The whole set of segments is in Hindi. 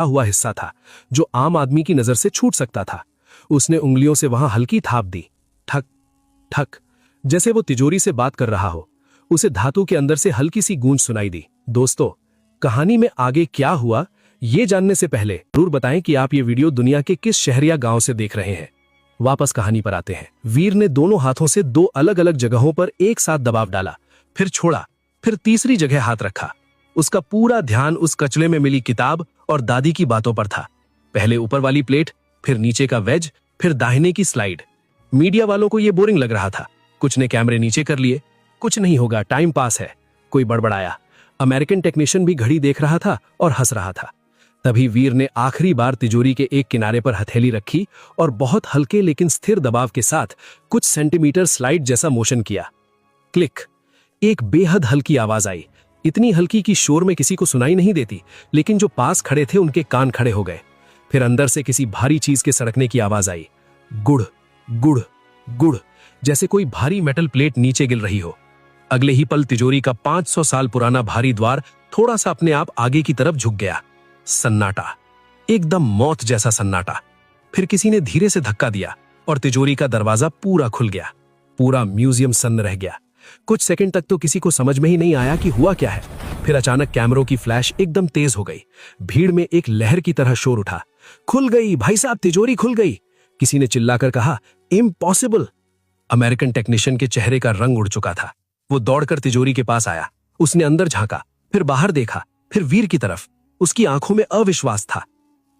हुआ हिस्सा था जो आम आदमी की नजर से छूट सकता था। उसने उंगलियों से वहां हल्की थाप दी, ठक ठक, जैसे वो तिजोरी से बात कर रहा हो। उसे धातु के अंदर से हल्की सी गूंज सुनाई दी। दोस्तों, कहानी में आगे क्या हुआ ये जानने से पहले जरूर बताएं कि आप ये वीडियो दुनिया के किस शहर या गांव से देख रहे हैं। वापस कहानी पर आते हैं। वीर ने दोनों हाथों से दो अलग अलग जगहों पर एक साथ दबाव डाला, फिर छोड़ा, फिर तीसरी जगह हाथ रखा। उसका पूरा ध्यान उस कचरे में मिली किताब और दादी की बातों पर था। पहले ऊपर वाली प्लेट, फिर नीचे का वेज, फिर दाहिने की स्लाइड। मीडिया वालों को यह बोरिंग लग रहा था। कुछ ने कैमरे नीचे कर लिए। कुछ नहीं होगा, टाइम पास है, कोई बड़बड़ाया। अमेरिकन टेक्नीशियन भी घड़ी देख रहा था और हंस रहा था। तभी वीर ने आखिरी बार तिजोरी के एक किनारे पर हथेली रखी और बहुत हल्के लेकिन स्थिर दबाव के साथ कुछ सेंटीमीटर स्लाइड जैसा मोशन किया। क्लिक। एक बेहद हल्की आवाज आई, इतनी हल्की कि शोर में किसी को सुनाई नहीं देती, लेकिन जो पास खड़े थे उनके कान खड़े हो गए। फिर अंदर से किसी भारी चीज के सड़कने की आवाज आई, गुड़ गुड़ गुड़, जैसे कोई भारी मेटल प्लेट नीचे गिर रही हो। अगले ही पल तिजोरी का 500 साल पुराना भारी द्वार थोड़ा सा अपने आप आगे की तरफ झुक गया। सन्नाटा, एकदम मौत जैसा सन्नाटा। फिर किसी ने धीरे से धक्का दिया और तिजोरी का दरवाजा पूरा खुल गया। पूरा म्यूजियम सन्न रह गया। कुछ सेकंड तक तो किसी को समझ में ही नहीं आया कि हुआ क्या है। फिर अचानक कैमरों की फ्लैश एकदम तेज हो गई। भीड़ में एक लहर की तरह शोर उठा, खुल गई भाई साहब, तिजोरी खुल गई। किसी ने चिल्लाकर कहा, इम्पॉसिबल। अमेरिकन टेक्नीशियन के चेहरे का रंग उड़ चुका था। वो दौड़कर तिजोरी के पास आया। उसने अंदर झांका, फिर बाहर देखा, फिर वीर की तरफ। उसकी आंखों में अविश्वास था।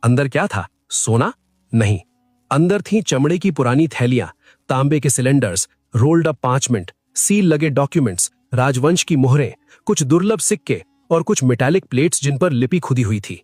अंदर क्या था? सोना? नहीं, अंदर थी चमड़े की पुरानी थैलियां, तांबे के cylinders, rolled up parchment, seal लगे डॉक्यूमेंट्स, राजवंश की मोहरें, कुछ दुर्लभ सिक्के और कुछ मेटालिक प्लेट्स जिन पर लिपि खुदी हुई थी।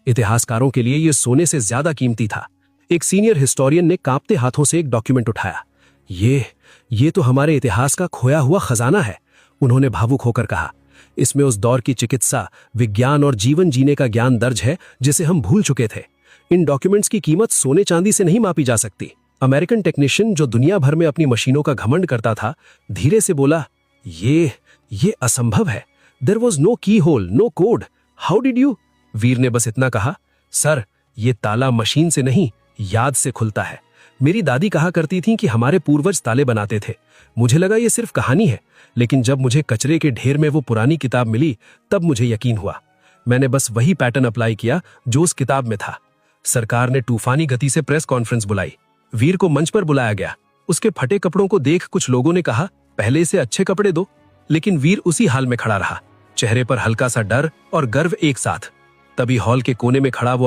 इतिहासकारों के लिए यह सोने से ज्यादा कीमती था। एक सीनियर हिस्टोरियन ने कांपते हाथों से एक डॉक्यूमेंट उठाया। ये तो हमारे इतिहास का खोया हुआ खजाना है, उन्होंने भावुक होकर कहा। इसमें उस दौर की चिकित्सा, विज्ञान और जीवन जीने का ज्ञान दर्ज है जिसे हम भूल चुके थे। इन डॉक्यूमेंट्स की कीमत सोने चांदी से नहीं मापी जा सकती। अमेरिकन टेक्नीशियन, जो दुनिया भर में अपनी मशीनों का घमंड करता था, धीरे से बोला, ये असंभव है। There was no keyhole, no code, how did you? Veer ने बस इतना कहा, सर, ये ताला मशीन से नहीं, याद से खुलता है। मेरी दादी कहा करती थी कि हमारे पूर्वज ताले बनाते थे। मुझे लगा ये सिर्फ कहानी है, लेकिन जब मुझे कचरे के ढेर में वो पुरानी किताब मिली तब मुझे यकीन हुआ। मैंने बस वही पैटर्न अप्लाई किया जो उस किताब में था। सरकार ने तूफानी गति से प्रेस कॉन्फ्रेंस बुलाई। वीर को मंच पर बुलाया गया। उसके फटे कपड़ों को देख कुछ लोगों ने कहा, पहले इसे अच्छे कपड़े दो। लेकिन वीर उसी हाल में खड़ा रहा, चेहरे पर हल्का सा डर और गर्व एक साथ। तभी हॉल के कोने में खड़ा वो